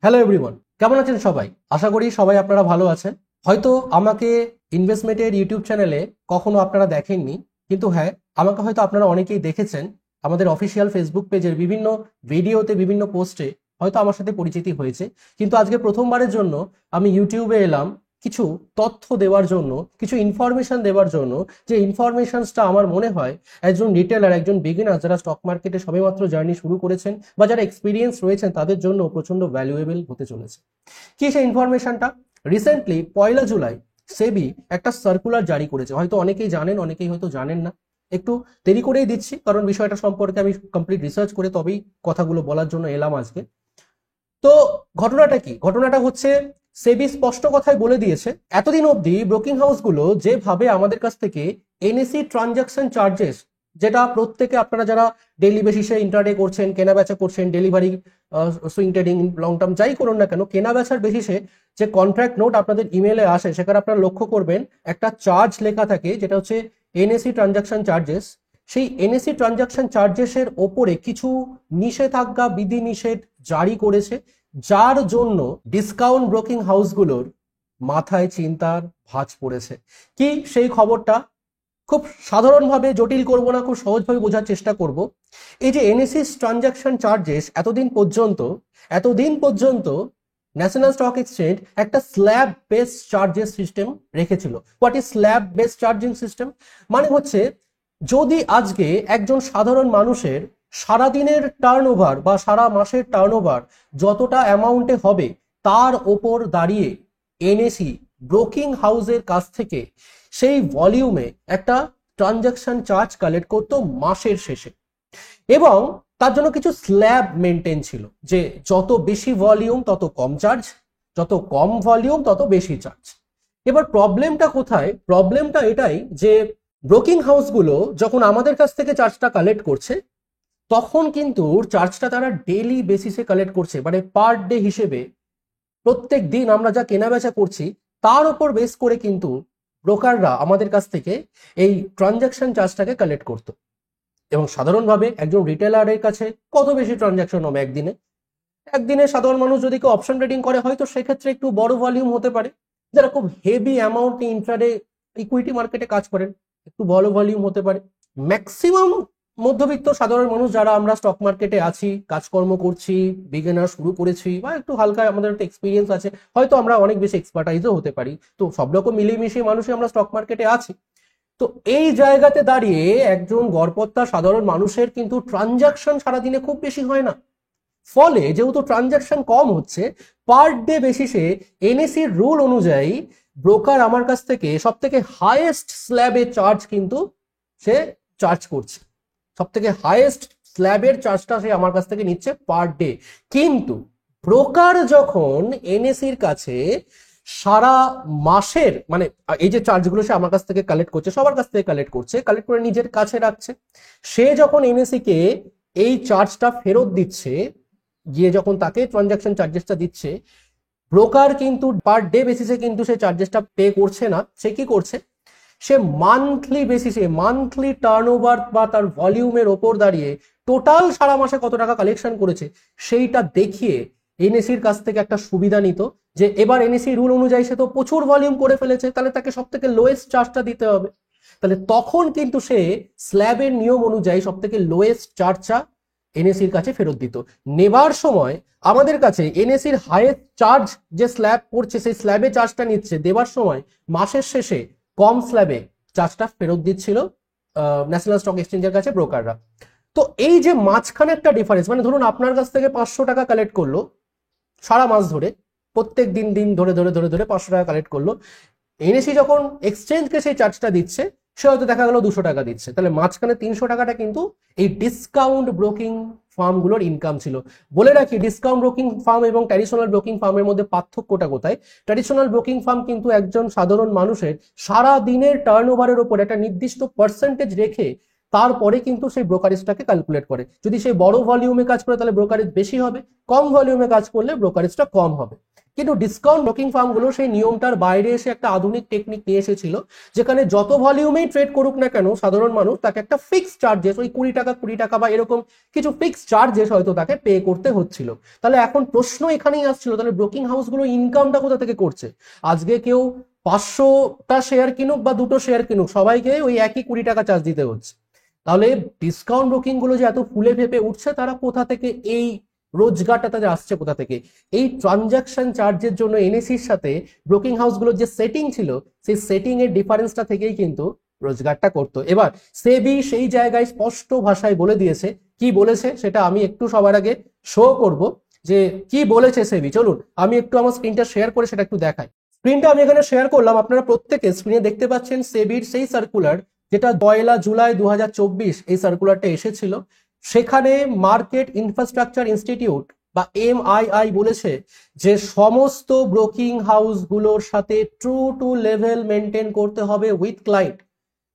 Hello everyone, কেমন আছেন সবাই? আশা করি সবাই আপনারা ভালো আছেন। হয়তো আমাকে ইনভেস্টমেন্টের ইউটিউব চ্যানেলে কখনো আপনারা দেখেননি, কিন্তু হ্যাঁ, আমাকে হয়তো আপনারা অনেকেই দেখেছেন আমাদের অফিসিয়াল ফেসবুক পেজের বিভিন্ন ভিডিওতে, বিভিন্ন পোস্টে হয়তো আমার সাথে পরিচিতি হয়েছে। কিন্তু আজকে প্রথমবারের জন্য আমি ইউটিউবে এলাম কিছু তথ্য দেওয়ার জন্য, কিছু ইনফরমেশন দেওয়ার জন্য, যে ইনফরমেশনসটা আমার মনে হয় একজন রিটেলার, একজন বিগিনার যারা স্টক মার্কেটে সবেমাত্র জার্নি শুরু করেছেন বা যারা এক্সপিরিয়েন্স রয়েছেন তাদের জন্য প্রচন্ড ভ্যালুয়েবল হতে চলেছে। কি সেই ইনফরমেশনটা? রিসেন্টলি 1 জুলাই সেবি একটা সার্কুলার জারি করেছে। হয়তো অনেকেই জানেন, অনেকেই হয়তো জানেন না। একটু দেরি করেই দিচ্ছি, কারণ বিষয়টা সম্পর্কে আমি কমপ্লিট রিসার্চ করে তবেই কথাগুলো বলার জন্য এলাম আজকে। তো ঘটনাটা কি? ঘটনাটা হচ্ছে, সেবি স্পষ্ট কথায় বলে দিয়েছে এতদিন অবধি ব্রোকিং হাউসগুলো যেভাবে আমাদের কাছ থেকে এনএসি ট্রানজাকশন চার্জেস, যেটা প্রত্যেকে আপনারা যারা ডেইলি বেসিসে ইন্টারডে করছেন, কেনা বেচা করছেন, delivery, swing trading, long term যাই করুন না কেন, কেনা বেচার বেসিসে যে কন্ট্রাক্ট নোট আপনাদের ইমেলে আসে, সেখানে আপনারা লক্ষ্য করবেন একটা চার্জ লেখা থাকে, যেটা হচ্ছে এনএসি ট্রানজাকশন চার্জেস। সেই এনএসি ট্রানজাকশন চার্জেসের ওপরে কিছু নিষেধাজ্ঞা, বিধিনিষেধ জারি করেছে, যার জন্য ডিসকাউন্ট ব্রোকিং হাউসগুলোর মাথায় চিন্তার ভাঁজ পড়েছে। কি সেই খবরটা? খুব সাধারণভাবে, জটিল করব না, খুব সহজভাবে বোঝার চেষ্টা করব। এই যে এনএসি ট্রানজাকশন চার্জেস, এতদিন পর্যন্ত ন্যাশনাল স্টক এক্সচেঞ্জ একটা স্ল্যাব বেস চার্জেস সিস্টেম রেখেছিল। What is slab base charging system? মানে হচ্ছে, যদি আজকে একজন সাধারণ মানুষের সারাদিনের টার্নওভার বা সারা মাসের টার্নওভার যতটা অ্যামাউন্টে হবে, তার ওপর দাঁড়িয়ে এনএসি ব্রোকিং হাউসের কাছ থেকে সেই ভলিউমে একটা ট্রানজাকশন চার্জ কালেক্ট করতো মাসের শেষে। এবং তার জন্য কিছু স্ল্যাব মেনটেন ছিল, যে যত বেশি ভলিউম তত কম চার্জ, যত কম ভলিউম তত বেশি চার্জ। এবার প্রবলেমটা কোথায়? প্রবলেমটা এটাই যে ব্রোকিং হাউসগুলো যখন আমাদের কাছ থেকে চার্জটা কালেক্ট করছে, তখন কিন্তু চার্জটা তারা ডেইলি বেসিসে কালেক্ট করছে, মানে পার ডে হিসেবে। প্রত্যেক দিন আমরা যা কেনাবেচা করছি তার উপর বেস করে কিন্তু ব্রোকাররা আমাদের কাছ থেকে এই ট্রানজাকশন চার্জটাকে কালেক্ট করতো। এবং সাধারণভাবে একজন রিটেলারের কাছে কত বেশি ট্রানজাকশন হবে একদিনে? একদিনে সাধারণ মানুষ যদি কেউ অপশন ট্রেডিং করে, হয়তো সেক্ষেত্রে একটু বড় ভলিউম হতে পারে। যারা খুব হেভি অ্যামাউন্ট নিয়ে ইন্ট্রাডে ইকুইটি মার্কেটে কাজ করেন, একটু বড় ভলিউম হতে পারে। ম্যাক্সিমাম মধ্যবিত্ত সাধারণ মানুষ যারা আমরা স্টক মার্কেটে আছি, কাজকর্ম করছি, বিগিনার শুরু করেছি, বা একটু হালকা আমাদের একটা এক্সপিরিয়েন্স আছে, হয়তো আমরা অনেক বেশি এক্সপার্টাইজও হতে পারি। তো সব রকম মিলিয়ে মিশিয়ে মানুষই আমরা স্টক মার্কেটে আছি। তো এই জায়গাতে দাঁড়িয়ে একজন গড়পড়তা সাধারণ মানুষের কিন্তু ট্রানজাকশন সারাদিনে খুব বেশি হয় না। ফলে যেহেতু ট্রানজাকশন কম হচ্ছে, পার ডে বেসিসে এনএসির রুল অনুযায়ী ব্রোকার আমার কাছ থেকে সব থেকে হাইয়েস্ট স্ল্যাবের চার্জ কিন্তু সে চার্জ করছে। সব থেকে হাইয়েস্ট স্ল্যাবের চার্জটা সে আমার কাছ থেকে নিচ্ছে পার ডে। কিন্তু ব্রোকার যখন এনএসির কাছে সারা মাসের, মানে এই যে চার্জগুলো সে আমার কাছ থেকে কালেক্ট করছে, সবার কাছ থেকে কালেক্ট করছে, কালেক্ট করে নিজের কাছে রাখছে, সে যখন এনএসি কে এই চার্জটা ফেরত দিচ্ছে, গিয়ে যখন তাকে ট্রানজাকশন চার্জেসটা দিচ্ছে, ব্রোকার কিন্তু পার ডে বেসিসে কিন্তু সে চার্জেসটা পে করছে না। সে কি করছে? সে মান্থলি বেসিসে, মান্থলি টার্নওভার বা তার ভলিউমের ওপর দাঁড়িয়ে টোটাল সারা মাসে কত টাকা কালেকশন করেছে সেইটা দেখিয়ে এনএসির কাছ থেকে একটা সুবিধা নিত, যে এবার এনএসি রুল অনুযায়ী সে তো প্রচুর ভলিউম করে ফেলেছে, তাহলে তাকে সব থেকে লোয়েস্ট চার্জটা দিতে হবে। তাহলে তখন কিন্তু সে স্ল্যাবের নিয়ম অনুযায়ী সব থেকে লোয়েস্ট চার্জটা এনএসির কাছে ফেরত দিত। নেবার সময় আমাদের কাছে এনএসির হাইয়েস্ট চার্জ যে স্ল্যাব পড়ছে, সেই স্ল্যাবে চার্জটা নিচ্ছে, দেবার সময় মাসের শেষে কম স্ল্যাবে চার্জটা ফেরত দিচ্ছিল ন্যাশনাল স্টক এক্সচেঞ্জের কাছে ব্রোকাররা। তো এই যে মাঝখানে একটা ডিফারেন্স, মানে ধরুন আপনার কাছ থেকে 500 টাকা কালেক্ট করলো সারা মাস ধরে, প্রত্যেক দিন দিন ধরে ধরে ধরে ধরে 500 টাকা কালেক্ট করলো, এনএসি যখন এক্সচেঞ্জকে সেই চার্জটা দিচ্ছে, সে হয়তো দেখা গেল 200 টাকা দিচ্ছে, তাহলে মাঝখানে 300 টাকাটা কিন্তু এই ডিসকাউন্ট ব্রোকিং ফার্মগুলোর ইনকাম ছিল। বলে রাখি, ডিসকাউন্ট ব্রোকিং ফার্ম এবং ট্র্যাডিশনাল ব্রোকিং ফার্মের মধ্যে পার্থক্যটা কোথায়? ট্র্যাডিশনাল ব্রোকিং ফার্ম কিন্তু একজন সাধারণ মানুষের সারা দিনের টার্নওভারের উপর একটা নির্দিষ্ট পার্সেন্টেজ রেখে তারপরে কিন্তু সেই ব্রোকারেজটাকে ক্যালকুলেট করে। যদি সেই বড় ভলিউমে কাজ করে তাহলে ব্রোকারেজ বেশি হবে, কম ভলিউমে কাজ করলে ব্রোকারেজটা কম হবে। কিন্তু ডিসকাউন্ট ব্রোকিং ফার্মগুলো সেই নিয়মটার বাইরে এসে একটা আধুনিক টেকনিক নিয়ে এসেছিল, যেখানে যত ভলিউমেই ট্রেড করুক না কেন সাধারণ মানুষ তাকে একটা ফিক্সড চার্জেস, ওই 20 টাকা বা এরকম কিছু ফিক্সড চার্জেস হয়তো তাকে পে করতে হচ্ছিল। তাহলে এখন প্রশ্ন এখানেই আসছিল, তাহলে ব্রোকিং হাউসগুলো ইনকামটা কোথা থেকে করছে? আজকে কেউ 500টা শেয়ার কিনুক বা 2টো শেয়ার কিনুক, সবাইকে ওই একই 20 টাকা চার্জ দিতে হচ্ছে। তাহলে ডিসকাউন্ট ব্রোকিং গুলো যে এত ফুলে ফেপে উঠছে, তারা কোথা থেকে এই রোজগারটা তাদের আসছে কোথা থেকে? এই ট্রানজাকশন চার্জের জন্য এনএসির সাথে ব্রোকিং হাউসগুলোর যে সেটিং ছিল, সেই সেটিং এর ডিফারেন্সটা থেকেই কিন্তু রোজগারটা করতো। এবার সেবি সেই জায়গায় স্পষ্ট ভাষায় বলে দিয়েছে। কি বলেছে সেটা আমি একটু সবার আগে শো করব, যে কি বলেছে সেবি। চলুন আমি একটু আমার স্ক্রিনটা শেয়ার করে সেটা একটু দেখাই। স্ক্রিনটা আমি এখানে শেয়ার করলাম, আপনারা প্রত্যেকে স্ক্রিনে দেখতে পাচ্ছেন সেবির সেই সার্কুলার, যেটা 1 জুলাই 2024 এই সার্কুলারটা এসেছিল। সেখানে মার্কেট ইনফ্রাস্ট্রাকচার ইনস্টিটিউট বা এমআইআই বলেছে যে সমস্ত ব্রোকিং হাউসগুলোর সাথে ট্রু টু লেভেল মেনটেন করতে হবে উইথ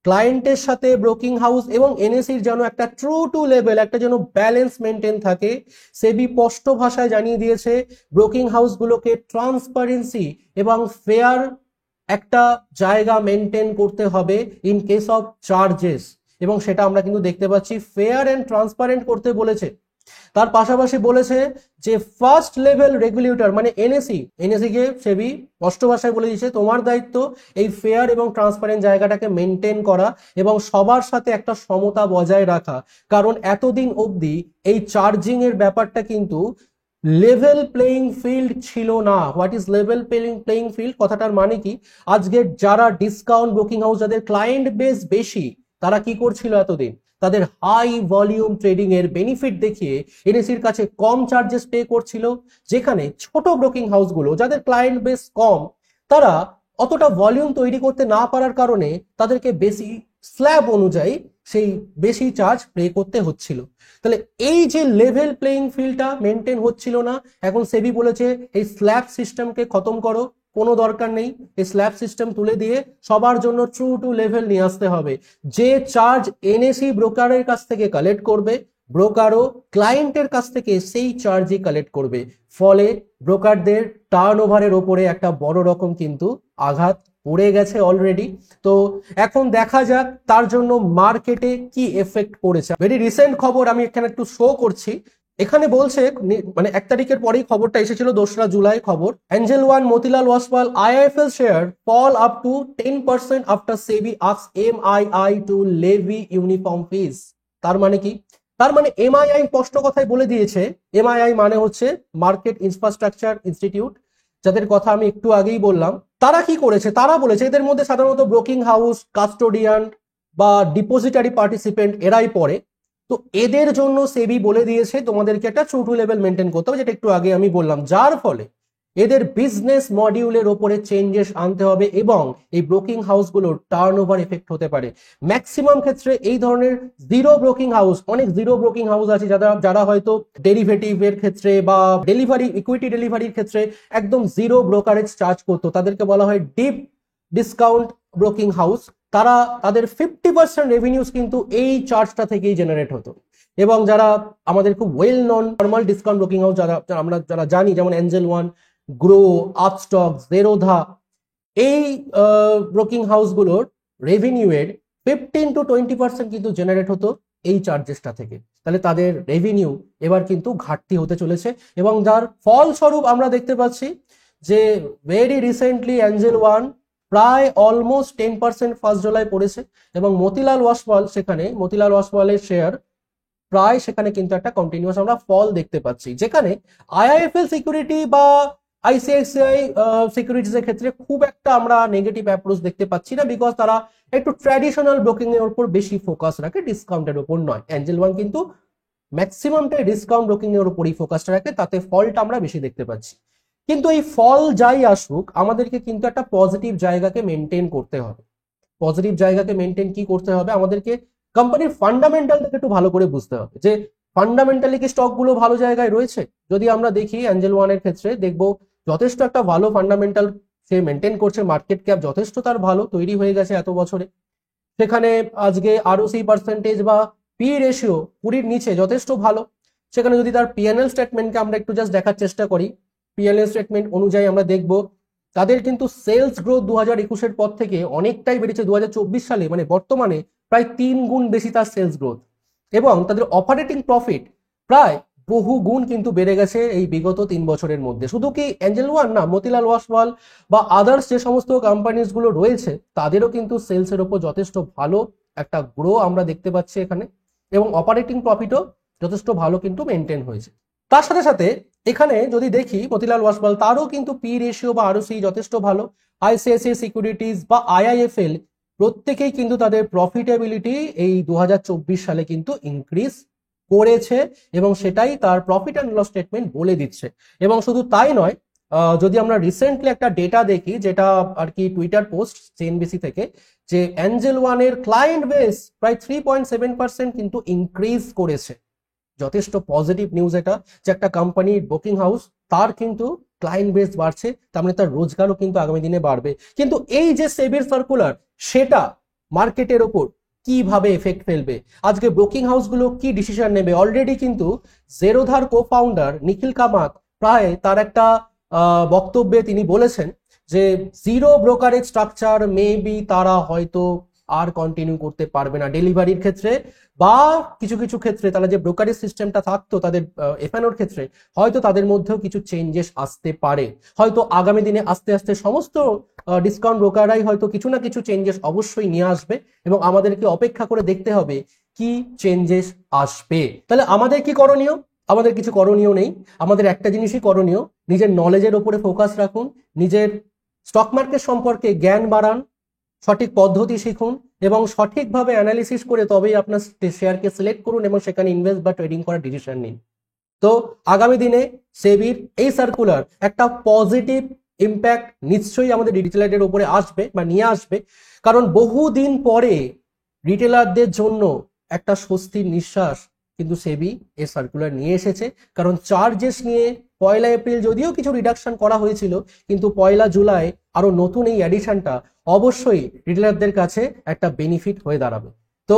ক্লায়েন্টের সাথে ব্রোকিং হাউস এবং এনএসির যেন একটা ট্রু টু লেভেল, একটা যেন ব্যালেন্স মেনটেন থাকে। সেবি স্পষ্ট ভাষায় জানিয়ে দিয়েছে ব্রোকিং হাউসগুলোকে ট্রান্সপারেন্সি এবং ফেয়ার একটা জায়গা মেনটেন করতে হবে ইন কেস অফ চার্জেস, এবং সেটা আমরা কিন্তু দেখতে পাচ্ছি ফেয়ার অ্যান্ড ট্রান্সপারেন্ট করতে বলেছে। তার পাশাপাশি বলেছে যে ফার্স্ট লেভেল রেগুলেটর মানে এনএসি কে সেবি স্পষ্ট ভাষায় বলে দিয়েছে তোমার দায়িত্ব এই ফেয়ার এবং ট্রান্সপারেন্ট জায়গাটাকে মেনটেন করা এবং সবার সাথে একটা সমতা বজায় রাখা। কারণ এতদিন অবধি এই চার্জিং এর ব্যাপারটা কিন্তু লেভেল প্লেইং ফিল্ড ছিল না। What is level playing field কথাটার মানে কি? আজকে যারা ডিসকাউন্ট ব্রোকিং হাউস, যাদের ক্লায়েন্ট বেস বেশি, তারা কি করছিল এতদিন? তাদের হাই ভলিউম ট্রেডিং এর বেনিফিট দেখিয়ে এনএসির কাছে কম চার্জেস পে করছিল, যেখানে ছোট ব্রোকিং হাউসগুলো যাদের ক্লায়েন্ট বেস কম, তারা অতটা ভলিউম তৈরি করতে না পারার কারণে তাদেরকে বেশি স্ল্যাব অনুযায়ী সেই বেশি চার্জ পে করতে হচ্ছিল। তাহলে এই যে লেভেল প্লেইং ফিল্ডটা মেনটেন হচ্ছিল না, এখন সেবি বলেছে এই স্ল্যাব সিস্টেমকে খতম করো, কোনো দরকার নেই, এই স্ল্যাব সিস্টেম তুলে দিয়ে সবার জন্য ট্রু টু লেভেল নিয়ে আসতে হবে। যে চার্জ এনএসি ব্রোকারের কাছ থেকে কালেক্ট করবে, ব্রোকারও ক্লায়েন্টের কাছ থেকে সেই চার্জই কালেক্ট করবে। ফলে ব্রোকারদের টার্ন ওভারের ওপরে একটা বড় রকম কিন্তু আঘাত পড়ে গেছে অলরেডি। তো এখন দেখা যাক তার জন্য মার্কেটে কি এফেক্ট পড়েছে। ভেরি রিসেন্ট খবর আমি এখানে একটু শো করছি। এখানে বলছে মানে 1 তারিখের পরেই খবরটা এসেছিল, 2রা জুলাই খবর। Angel One, Motilal Oswal IIFL share fall up to 10% after SEBI asks MII to levy uniform fees. তার মানে কি? তার মানে এমআইআই স্পষ্ট কথাই বলে দিয়েছে, এমআইআই মানে হচ্ছে মার্কেট ইনফ্রাস্ট্রাকচার ইনস্টিটিউট, যাদের কথা আমি একটু আগেই বললাম। তারা কি করেছে? তারা বলেছে এদের মধ্যে সাধারণত ব্রোকিং হাউস, কাস্টোডিয়ান বা ডিপোজিটারি পার্টিসিপেন্ট এরাই পড়ে। তো এদের জন্য সেবি বলে দিয়েছে তোমাদেরকে একটা ট্রু টু লেভেল মেনটেন করতে হবে, যেটা একটু আগে আমি বললাম, যার ফলে এদের বিজনেস মডিউলের ওপরে চেঞ্জেস আনতে হবে এবং এই ব্রোকিং হাউসগুলোর টার্ন ওভার এফেক্ট হতে পারে। ম্যাক্সিমাম ক্ষেত্রে এই ধরনের জিরো ব্রোকিং হাউস, অনেক জিরো ব্রোকিং হাউস আছে যারা হয়তো ডেরিভেটিভের ক্ষেত্রে বা ডেলিভারি, ইকুইটি ডেলিভারির ক্ষেত্রে একদম জিরো ব্রোকারেজ চার্জ করতো, তাদেরকে বলা হয় ডিপ ডিসকাউন্ট ব্রোকিং হাউস। তারা তাদের 50% রেভিনিউস কিন্তু এই চার্জটা থেকেই জেনারেট হতো। এবং যারা আমাদের খুব well known normal discount broking house যারা জানি, যেমন এঞ্জেল ওয়ান, গ্রো, আপস্টক, জেরোধা, এই ব্রোকিং হাউসগুলোর রেভিনিউ এর 15 to 20% কিন্তু জেনারেট হতো এই চার্জেসটা থেকে। তাহলে তাদের রেভিনিউ এবার কিন্তু ঘাটতি হতে চলেছে এবং যার ফলস্বরূপ আমরা দেখতে পাচ্ছি যে ভেরি রিসেন্টলি এঞ্জেল ওয়ান প্রায় অলমোস্ট 10% 1 জুলাই পড়েছে এবং মতিলাল ওয়াসওয়ালের শেয়ার প্রায় সেখানে কিন্তু একটা কন্টিনিউয়াস আমরা ফল দেখতে পাচ্ছি, যেখানে আইআইএফএল সিকিউরিটি বা আইসিআইসিআই সিকিউরিটিজ এর ক্ষেত্রে খুব একটা আমরা নেগেটিভ অ্যাপ্রোচ দেখতে পাচ্ছি না, বিকজ তারা একটু ট্র্যাডিশনাল ব্রোকিং এর উপর বেশি ফোকাস রাখে, ডিসকাউন্টের উপর নয়। এঞ্জেল ওয়ান কিন্তু ম্যাক্সিমামটাই ডিসকাউন্ট ব্রোকিং এর উপরই ফোকাসটা রাখে, তাতে ফলটা আমরা বেশি দেখতে পাচ্ছি। কিন্তু এই ফল যাই আসুক, আমাদেরকে কিন্তু একটা পজিটিভ জায়গাকে মেনটেন করতে হবে। পজিটিভ জায়গাকে মেনটেন কি করতে হবে? আমাদেরকে কোম্পানির ফান্ডামেন্টালটাকে একটু ভালো করে বুঝতে হবে, যে ফান্ডামেন্টালি কি স্টকগুলো ভালো জায়গায় রয়েছে। যদি আমরা দেখি এঞ্জেল ওয়ানের ক্ষেত্রে দেখবো যথেষ্ট একটা ভালো ফান্ডামেন্টাল সে মেনটেন করছে, মার্কেট ক্যাপ যথেষ্ট তার ভালো তৈরি হয়ে গেছে এত বছরে। সেখানে আজকে আরওসি পার্সেন্টেজ বা পি রেশিও 20-র নিচে, যথেষ্ট ভালো। সেখানে যদি তার পিএনএল স্টেটমেন্টকে আমরা একটু জাস্ট দেখার চেষ্টা করি, পিএনএল স্টেটমেন্ট অনুযায়ী আমরা দেখব তাদের কিন্তু সেলস গ্রোথ 2021-এর পর থেকে অনেকটাই বেড়েছে। 2024 সালে মানে বর্তমানে প্রায় 3 গুণ বেশি তার সেলস গ্রোথ, এবং তাদের অপারেটিং প্রফিট প্রায় বহু গুণ কিন্তু বেড়ে গেছে এই বিগত 3 বছরের মধ্যে। শুধু কি এঞ্জেল ওয়ান না, মতিলাল ওয়াসওয়াল বা আদার্স যে সমস্ত কোম্পানিজ গুলো রয়েছে তাদেরও কিন্তু সেলসের ওপর যথেষ্ট ভালো একটা গ্রো আমরা দেখতে পাচ্ছি এখানে, এবং অপারেটিং প্রফিটও যথেষ্ট ভালো কিন্তু মেনটেন হয়েছে। তার সাথে সাথে এখানে যদি দেখি মতিলাল ওয়াসওয়াল, তারও কিন্তু পি রেশিও বা আরওসি যথেষ্ট ভালো। আইসিআইসিআই সিকিউরিটিজ বা আইআইএফএল প্রত্যেকেই কিন্তু তাদের প্রফিটেবিলিটি এই 2024 সালে কিন্তু ইনক্রিজ করেছে, এবং সেটাই তার প্রফিট অ্যান্ড লস স্টেটমেন্ট বলে দিচ্ছে। এবং শুধু তাই নয়, যদি আমরা রিসেন্টলি একটা ডেটা দেখি, যেটা আর কি টুইটার পোস্ট সিএনবিসি থেকে, যে এঞ্জেল ওয়ানের ক্লায়েন্ট বেস প্রায় 3.7% কিন্তু ইনক্রিজ করেছে। যথেষ্ট পজিটিভ নিউজ এটা, যে একটা কোম্পানির বুকিং হাউস তার কিন্তু ক্লায়েন্ট বেস বাড়ছে, তার মানে তার রোজগারও কিন্তু আগামী দিনে বাড়বে। কিন্তু এই যে সেবির সার্কুলার, সেটা মার্কেটের ওপর কিভাবে এফেক্ট ফেলবে, আজকে ব্রোকিং হাউসগুলো কি ডিসিশন নেবে? অলরেডি কিন্তু জেরোধার কো ফাউন্ডার নিখিল কামাত প্রায় তার একটা বক্তব্যে তিনি বলেছেন যে জিরো ব্রোকারেজ স্ট্রাকচার মেবি তারা হয়তো আর কন্টিনিউ করতে পারবে না ডেলিভারির ক্ষেত্রে, বা কিছু কিছু ক্ষেত্রে তারা যে ব্রোকারেজ সিস্টেমটা থাকতো তাদের এফএনওর ক্ষেত্রে, হয়তো তাদের মধ্যেও কিছু চেঞ্জেস আসতে পারে। হয়তো আগামী দিনে আস্তে আস্তে সমস্ত ডিসকাউন্ট ব্রোকাররাই হয়তো কিছু না কিছু চেঞ্জেস অবশ্যই নিয়ে আসবে, এবং আমাদেরকে অপেক্ষা করে দেখতে হবে কি চেঞ্জেস আসবে। তাহলে আমাদের কি করণীয়? আমাদের কিছু করণীয় নেই। আমাদের একটা জিনিসই করণীয়, নিজের নলেজের উপরে ফোকাস রাখুন, নিজের স্টক মার্কেট সম্পর্কে জ্ঞান বাড়ান, সঠিক পদ্ধতি শিখুন, এবং সঠিকভাবে অ্যানালিসিস করে তবেই আপনার শেয়ারকে সিলেক্ট করুন এবং সেখানে ইনভেস্ট বা ট্রেডিং করার ডিসিশন নিন। তো আগামী দিনে সেবির এই সার্কুলার একটা পজিটিভ ইম্প্যাক্ট নিশ্চয়ই আমাদের রিটেলারদের উপরে আসবে বা নিয়ে আসবে, কারণ বহুদিন পরে রিটেলারদের জন্য একটা স্বস্তির নিঃশ্বাস কিন্তু সেবি এই সার্কুলার নিয়ে এসেছে। কারণ চার্জেস নিয়ে 1 এপ্রিল যদিও কিছু রিডাকশন করা হয়েছিল, কিন্তু 1 জুলাই আরো নতুন এই অ্যাডিশনটা অবশ্যই রিটেলারদের কাছে একটা বেনিফিট হয়ে দাঁড়াবে। তো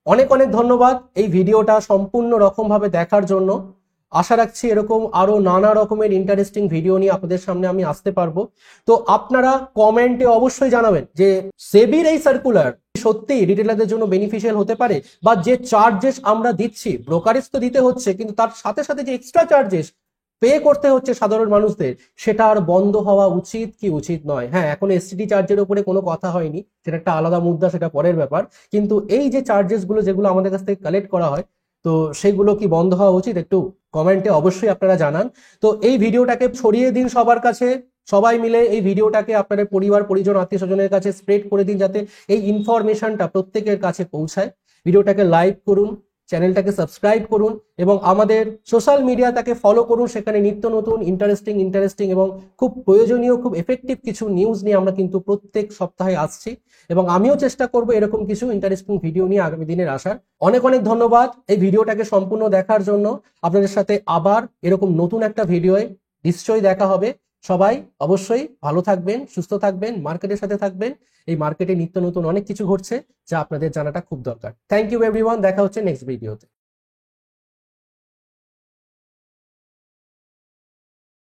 অনেক অনেক ধন্যবাদ এই ভিডিওটা সম্পূর্ণ রকম ভাবে দেখার জন্য। আশা রাখছি এরকম আরো নানা রকমের ইন্টারেস্টিং ভিডিও নিয়ে আপনাদের সামনে আমি আসতে পারবো। তো আপনারা কমেন্টে অবশ্যই জানাবেন যে সেবির এই সার্কুলার সত্যি রিটেলারদের জন্য বেনিফিশিয়াল হতে পারে, বা যে চার্জেস আমরা দিচ্ছি, ব্রোকারেজ তো দিতে হচ্ছে, কিন্তু তার সাথে সাথে যে এক্সট্রা চার্জেস পে করতে হচ্ছে সাধারণ মানুষদের, সেটা আর বন্ধ হওয়া উচিত কি উচিত নয়। হ্যাঁ, এখন এসটিডি চার্জের উপরে কোনো কথা হয়নি, সেটা একটা আলাদা মুদ্রা, সেটা পরের ব্যাপার। কিন্তু এই যে চার্জেস গুলো যেগুলো আমাদের কাছ থেকে কালেক্ট করা হয়, তো সেগুলো কি বন্ধ হওয়া উচিত? একটু কমেন্টে অবশ্যই আপনারা জানান। তো এই ভিডিওটাকে ছড়িয়ে দিন সবার কাছে, সবাই মিলে এই ভিডিওটাকে আপনাদের পরিবার পরিজন আত্মীয় স্বজনের কাছে স্প্রেড করে দিন, যাতে এই ইনফরমেশনটা প্রত্যেকের কাছে পৌঁছায়। ভিডিওটাকে লাইক করুন, চ্যানেলটাকে সাবস্ক্রাইব করুন, এবং আমাদের সোশ্যাল মিডিয়াটাকে ফলো করুন। সেখানে নিত্য নতুন ইন্টারেস্টিং এবং খুব প্রয়োজনীয়, খুব এফেক্টিভ কিছু নিউজ নিয়ে আমরা কিন্তু প্রত্যেক সপ্তাহে আসছি, এবং আমিও চেষ্টা করব এরকম কিছু ইন্টারেস্টিং ভিডিও নিয়ে আগামী দিনের আসার। অনেক অনেক ধন্যবাদ এই ভিডিওটাকে সম্পূর্ণ দেখার জন্য। আপনাদের সাথে আবার এরকম নতুন একটা ভিডিওয়ে নিশ্চয়ই দেখা হবে। সবাই অবশ্যই ভালো থাকবেন, সুস্থ থাকবেন, মার্কেটের সাথে থাকবেন। এই মার্কেটে নিত্য নতুন অনেক কিছু ঘটছে যা আপনাদের জানাটা খুব দরকার। থ্যাংক ইউ এভরিওয়ান, দেখা হচ্ছে নেক্সট ভিডিওতে।